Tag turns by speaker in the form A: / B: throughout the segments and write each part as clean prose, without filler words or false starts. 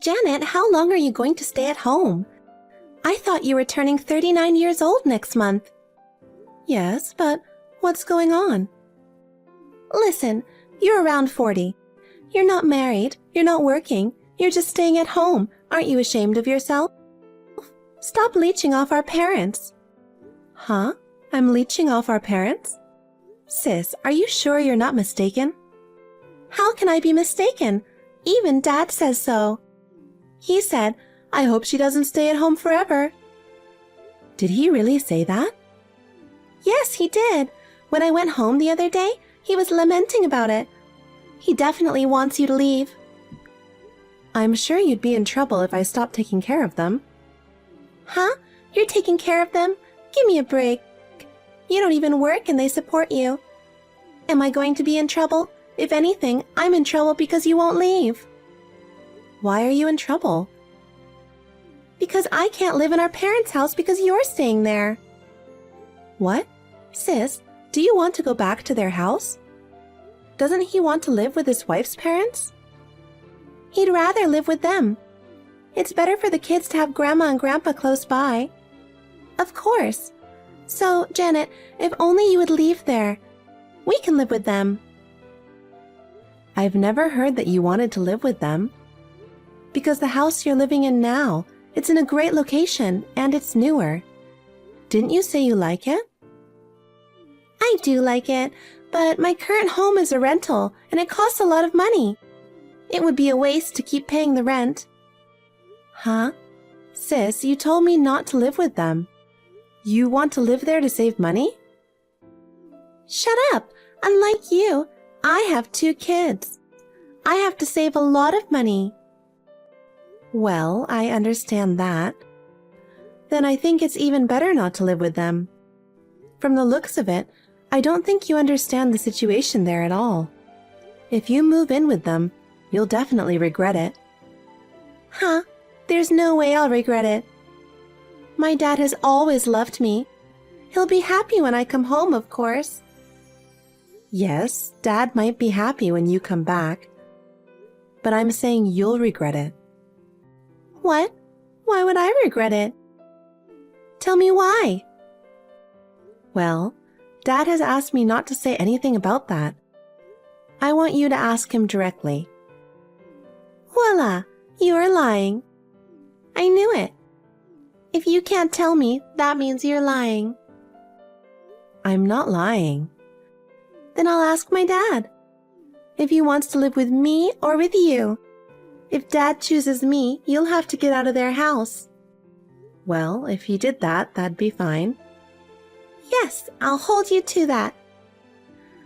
A: Janet, how long are you going to stay at home? I thought you were turning 39 years old next month. Yes, but what's going on? Listen, you're around 40. You're not married, you're not working, you're just staying at home. Aren't you ashamed of yourself? Stop leeching off our parents. Huh? I'm leeching off our parents? Sis, are you sure you're not mistaken? How can I be mistaken? Even Dad says so. He said, I hope she doesn't stay at home forever. Did he really say that? Yes, he did. When I went home the other day, he was lamenting about it. He definitely wants you to leave. I'm sure you'd be in trouble if I stopped taking care of them. Huh? You're taking care of them? Give me a break. You don't even work and they support you. Am I going to be in trouble? If anything, I'm in trouble because you won't leave. Why are you in trouble? Because I can't live in our parents' house because you're staying there. What? Sis, do you want to go back to their house? Doesn't he want to live with his wife's parents? He'd rather live with them. It's better for the kids to have Grandma and Grandpa close by. Of course. So, Janet, if only you would leave there. We can live with them. I've never heard that you wanted to live with them. Because the house you're living in now, it's in a great location and it's newer. Didn't you say you like it? I do like it, but my current home is a rental and it costs a lot of money. It would be a waste to keep paying the rent. Huh? Sis, you told me not to live with them. You want to live there to save money? Shut up! Unlike you, I have 2 kids. I have to save a lot of money. Well, I understand that. Then I think it's even better not to live with them. From the looks of it, I don't think you understand the situation there at all. If you move in with them, you'll definitely regret it. Huh? There's no way I'll regret it. My dad has always loved me. He'll be happy when I come home, of course. Yes, Dad might be happy when you come back. But I'm saying you'll regret it. What? Why would I regret it? Tell me why. Well, Dad has asked me not to say anything about that. I want you to ask him directly. Voila! You're lying. I knew it. If you can't tell me, that means you're lying. I'm not lying. Then I'll ask my dad. If he wants to live with me or with you. If Dad chooses me, you'll have to get out of their house. Well, if he did that, that'd be fine. Yes, I'll hold you to that.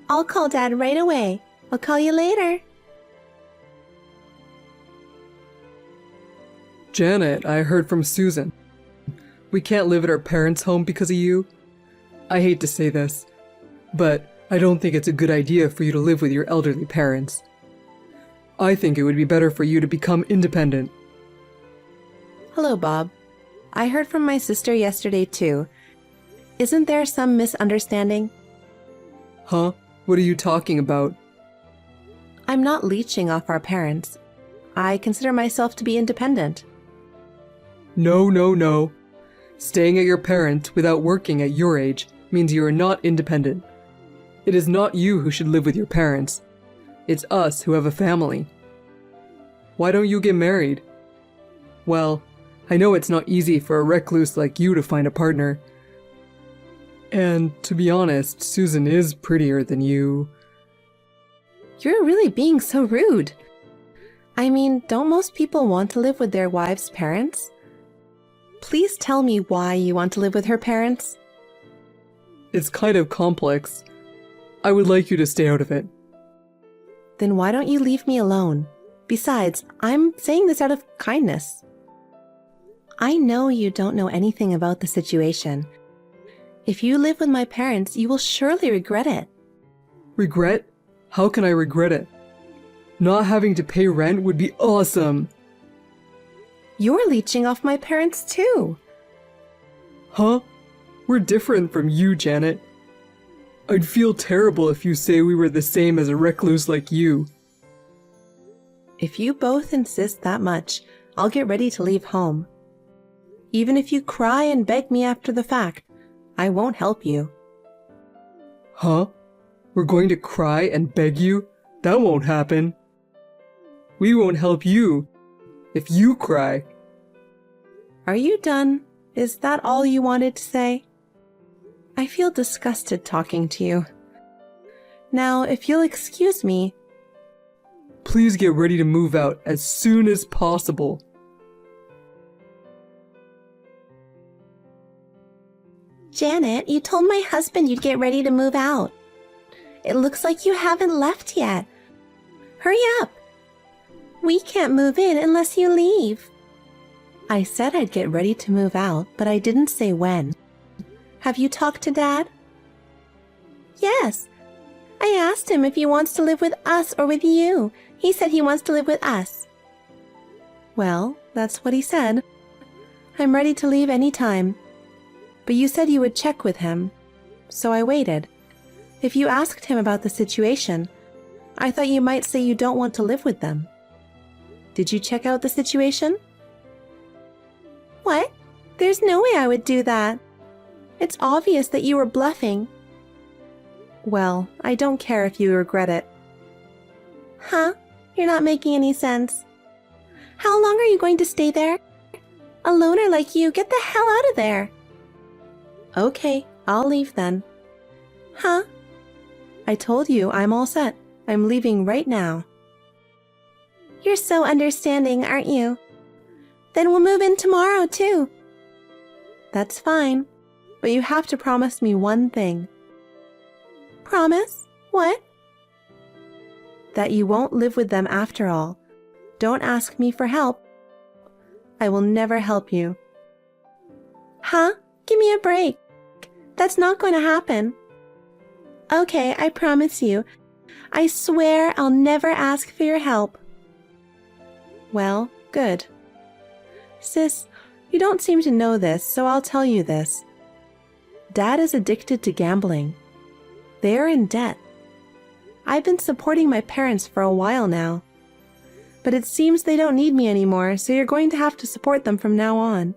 A: I'll call Dad right away. I'll call you later.
B: Janet, I heard from Susan. We can't live at our parents' home because of you. I hate to say this, but I don't think it's a good idea for you to live with your elderly parents. I think it would be better for you to become independent.
A: Hello, Bob. I heard from my sister yesterday, too. Isn't there some misunderstanding?
B: Huh? What are you talking about?
A: I'm not leeching off our parents. I consider myself to be independent.
B: No, no, no. Staying at your parents without working at your age means you are not independent. It is not you who should live with your parents. It's us who have a family. Why don't you get married? Well, I know it's not easy for a recluse like you to find a partner. And to be honest, Susan is prettier than you.
A: You're really being so rude. I mean, don't most people want to live with their wives' parents? Please tell me why you want to live with her parents.
B: It's kind of complex. I would like you to stay out of it.
A: Then why don't you leave me alone? Besides, I'm saying this out of kindness. I know you don't know anything about the situation. If you live with my parents, you will surely regret it.
B: Regret? How can I regret it? Not having to pay rent would be awesome.
A: You're leeching off my parents too.
B: Huh? We're different from you, Janet. I'd feel terrible if you say we were the same as a recluse like you.
A: If you both insist that much, I'll get ready to leave home. Even if you cry and beg me after the fact, I won't help you.
B: Huh? We're going to cry and beg you? That won't happen. We won't help you if you cry.
A: Are you done? Is that all you wanted to say? I feel disgusted talking to you. Now, if you'll excuse me.
B: Please get ready to move out as soon as possible.
A: Janet, you told my husband you'd get ready to move out. It looks like you haven't left yet. Hurry up. We can't move in unless you leave. I said I'd get ready to move out, but I didn't say when. Have you talked to Dad? Yes. I asked him if he wants to live with us or with you. He said he wants to live with us. Well, that's what he said. I'm ready to leave any time. But you said you would check with him, so I waited. If you asked him about the situation, I thought you might say you don't want to live with them. Did you check out the situation? What? There's no way I would do that. It's obvious that you were bluffing. Well, I don't care if you regret it. Huh? You're not making any sense. How long are you going to stay there? A loner like you, get the hell out of there. Okay, I'll leave then. Huh? I told you I'm all set. I'm leaving right now. You're so understanding, aren't you? Then we'll move in tomorrow, too. That's fine, but you have to promise me one thing. Promise? What? That you won't live with them after all. Don't ask me for help. I will never help you. Huh? Give me a break. That's not going to happen. Okay, I promise you. I swear I'll never ask for your help. Well, good. Sis, you don't seem to know this, so I'll tell you this. Dad is addicted to gambling. They are in debt. I've been supporting my parents for a while now. But it seems they don't need me anymore, so you're going to have to support them from now on.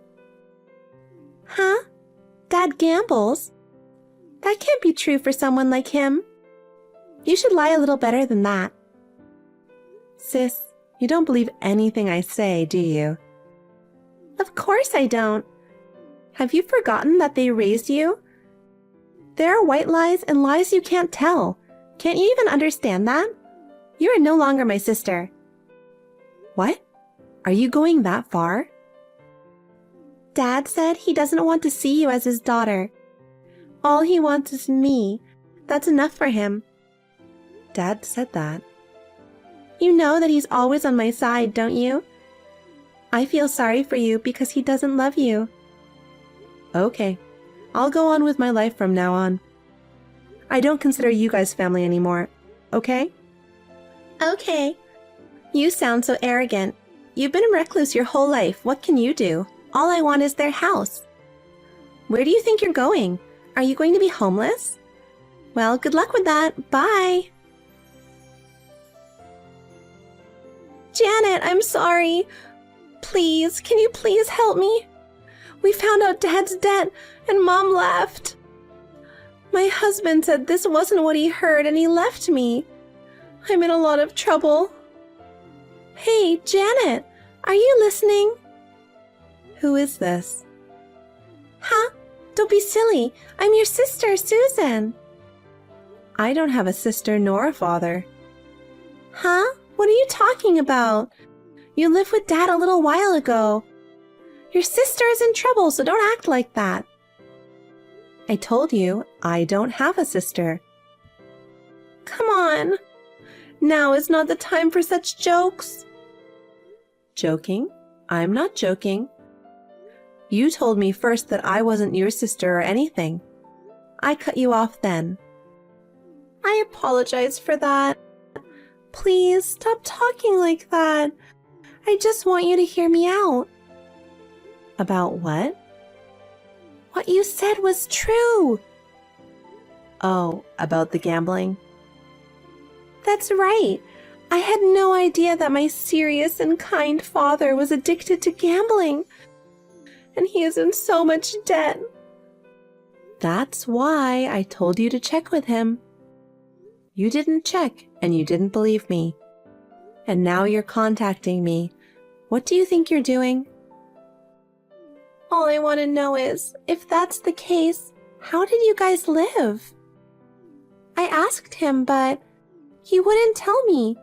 A: Huh? Dad gambles? That can't be true for someone like him. You should lie a little better than that. Sis, you don't believe anything I say, do you? Of course I don't. Have you forgotten that they raised you? There are white lies and lies you can't tell. Can't you even understand that? You are no longer my sister. What? Are you going that far? Dad said he doesn't want to see you as his daughter. All he wants is me. That's enough for him. Dad said that. You know that he's always on my side, don't you? I feel sorry for you because he doesn't love you. Okay, I'll go on with my life from now on. I don't consider you guys family anymore, okay? Okay. You sound so arrogant. You've been a recluse your whole life. What can you do? All I want is their house. Where do you think you're going? Are you going to be homeless? Well, good luck with that. Bye. Janet, I'm sorry. Please, can you please help me? We found out Dad's debt and Mom left. My husband said this wasn't what he heard and he left me. I'm in a lot of trouble. Hey, Janet, are you listening? Who is this? Huh? Don't be silly. I'm your sister, Susan. I don't have a sister nor a father. Huh? What are you talking about? You lived with Dad a little while ago. Your sister is in trouble, so don't act like that. I told you, I don't have a sister. Come on. Now is not the time for such jokes. Joking? I'm not joking. You told me first that I wasn't your sister or anything. I cut you off then. I apologize for that. Please stop talking like that. I just want you to hear me out. About what? What you said was true. Oh, about the gambling? That's right. I had no idea that my serious and kind father was addicted to gambling, and he is in so much debt. That's why I told you to check with him. You didn't check, and you didn't believe me. And now you're contacting me. What do you think you're doing? All I want to know is, if that's the case, how did you guys live? I asked him, but he wouldn't tell me.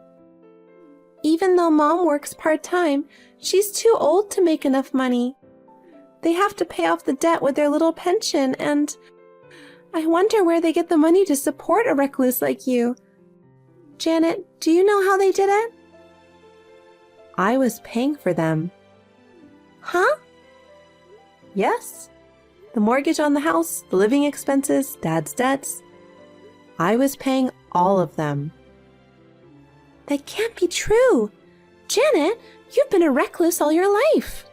A: Even though Mom works part-time, she's too old to make enough money. They have to pay off the debt with their little pension, and I wonder where they get the money to support a recluse like you. Janet, do you know how they did it? I was paying for them. Huh? Yes. The mortgage on the house, the living expenses, Dad's debts. I was paying all of them. That can't be true. Janet, you've been a recluse all your life.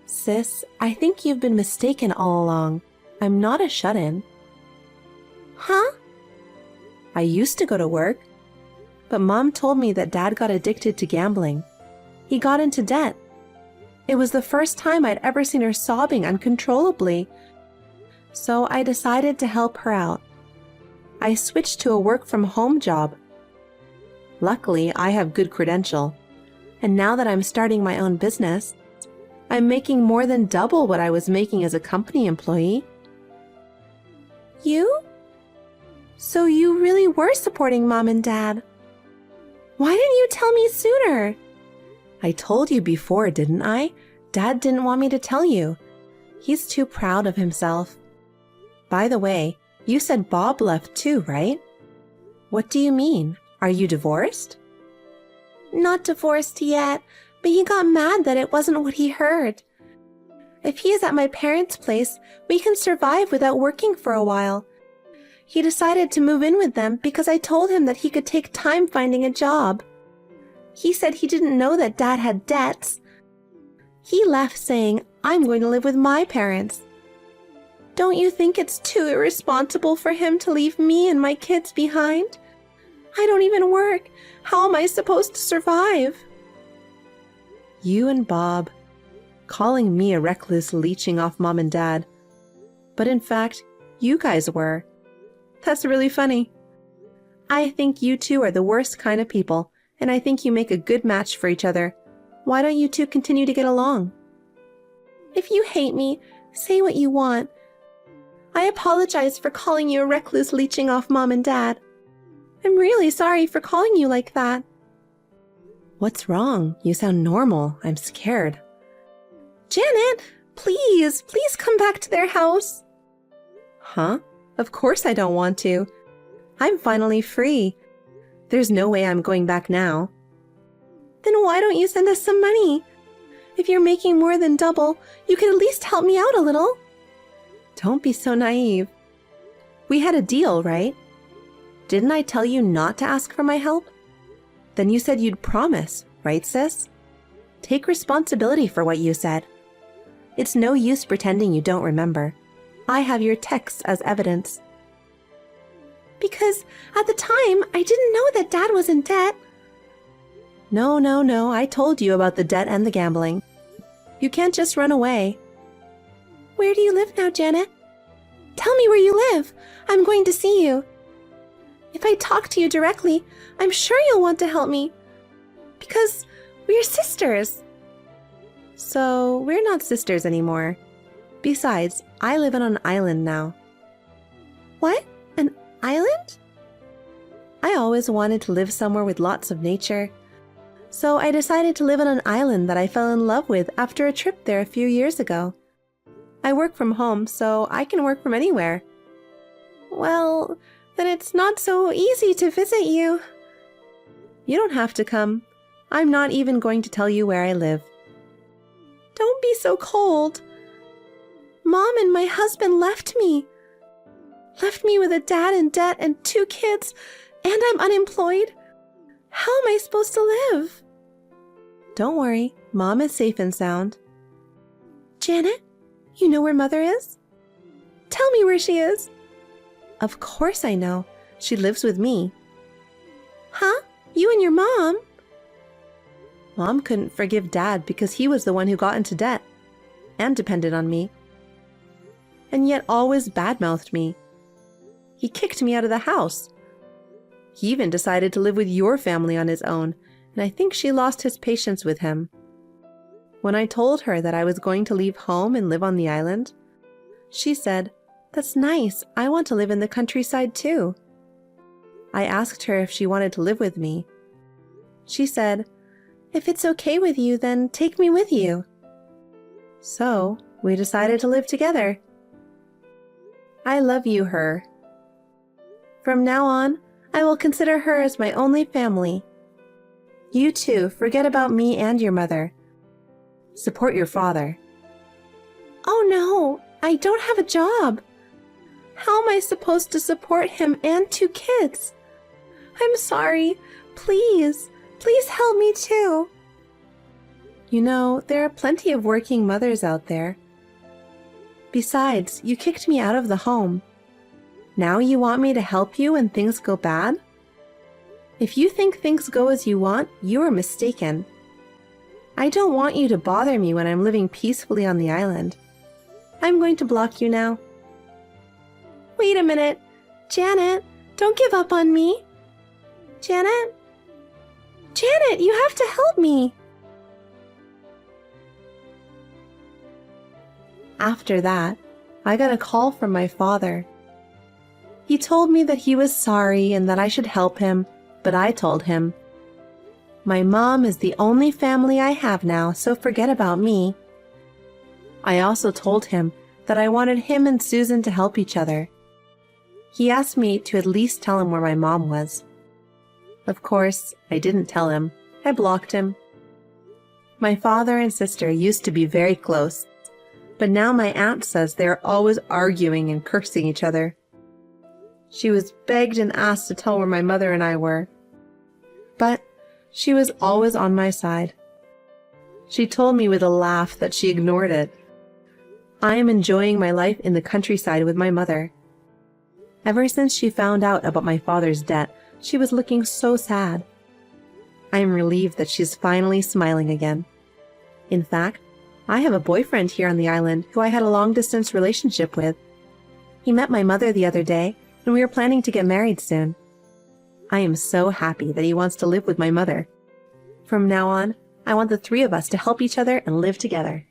A: Sis, I think you've been mistaken all along. I'm not a shut-in. Huh? I used to go to work, but Mom told me that Dad got addicted to gambling. He got into debt. It was the first time I'd ever seen her sobbing uncontrollably, so I decided to help her out. I switched to a work-from-home job. Luckily, I have good credential, and now that I'm starting my own business, I'm making more than double what I was making as a company employee. You? So you really were supporting Mom and Dad. Why didn't you tell me sooner? I told you before, didn't I? Dad didn't want me to tell you. He's too proud of himself. By the way, you said Bob left too, right? What do you mean? Are you divorced? Not divorced yet, but he got mad that it wasn't what he heard. If he is at my parents' place, we can survive without working for a while. He decided to move in with them because I told him that he could take time finding a job. He said he didn't know that Dad had debts. He left saying, I'm going to live with my parents. Don't you think it's too irresponsible for him to leave me and my kids behind? I don't even work. How am I supposed to survive? You and Bob, calling me a recluse leeching off Mom and Dad. But in fact, you guys were. That's really funny. I think you two are the worst kind of people, and I think you make a good match for each other. Why don't you two continue to get along? If you hate me, say what you want. I apologize for calling you a recluse leeching off Mom and Dad. I'm really sorry for calling you like that. What's wrong? You sound normal. I'm scared. Janet, please come back to their house. Huh? Of course I don't want to. I'm finally free. There's no way I'm going back now. Then why don't you send us some money? If you're making more than double, you could at least help me out a little. Don't be so naive. We had a deal, right? Didn't I tell you not to ask for my help? Then you said you'd promise, right, sis? Take responsibility for what you said. It's no use pretending you don't remember. I have your texts as evidence. Because at the time, I didn't know that Dad was in debt. No, I told you about the debt and the gambling. You can't just run away. Where do you live now, Janet? Tell me where you live. I'm going to see you. If I talk to you directly, I'm sure you'll want to help me. Because we're sisters. So we're not sisters anymore. Besides, I live on an island now. What? An island? I always wanted to live somewhere with lots of nature. So I decided to live on an island that I fell in love with after a trip there a few years ago. I work from home, so I can work from anywhere. Well, then it's not so easy to visit you. You don't have to come. I'm not even going to tell you where I live. Don't be so cold. Mom and my husband left me. Left me with a dad in debt and 2 kids, and I'm unemployed. How am I supposed to live? Don't worry, Mom is safe and sound. Janet, you know where Mother is? Tell me where she is. Of course I know. She lives with me. Huh? You and your mom? Mom couldn't forgive Dad because he was the one who got into debt and depended on me, and yet always badmouthed me. He kicked me out of the house. He even decided to live with your family on his own, and I think she lost his patience with him. When I told her that I was going to leave home and live on the island, she said, "That's nice, I want to live in the countryside too." I asked her if she wanted to live with me. She said, "If it's okay with you, then take me with you." So, we decided to live together. I love you, her. From now on, I will consider her as my only family. You too, forget about me and your mother. Support your father. Oh no, I don't have a job. How am I supposed to support him and 2 kids? I'm sorry. Please help me too. You know, there are plenty of working mothers out there. Besides, you kicked me out of the home. Now you want me to help you when things go bad? If you think things go as you want, you are mistaken. I don't want you to bother me when I'm living peacefully on the island. I'm going to block you now. Wait a minute. Janet, don't give up on me. Janet? Janet, you have to help me. After that, I got a call from my father. He told me that he was sorry and that I should help him, but I told him, "My mom is the only family I have now, so forget about me." I also told him that I wanted him and Susan to help each other. He asked me to at least tell him where my mom was. Of course, I didn't tell him. I blocked him. My father and sister used to be very close, but now my aunt says they are always arguing and cursing each other. She was begged and asked to tell where my mother and I were, but she was always on my side. She told me with a laugh that she ignored it. I am enjoying my life in the countryside with my mother. Ever since she found out about my father's debt, she was looking so sad. I am relieved that she's finally smiling again. In fact, I have a boyfriend here on the island who I had a long-distance relationship with. He met my mother the other day, and we are planning to get married soon. I am so happy that he wants to live with my mother. From now on, I want the 3 of us to help each other and live together.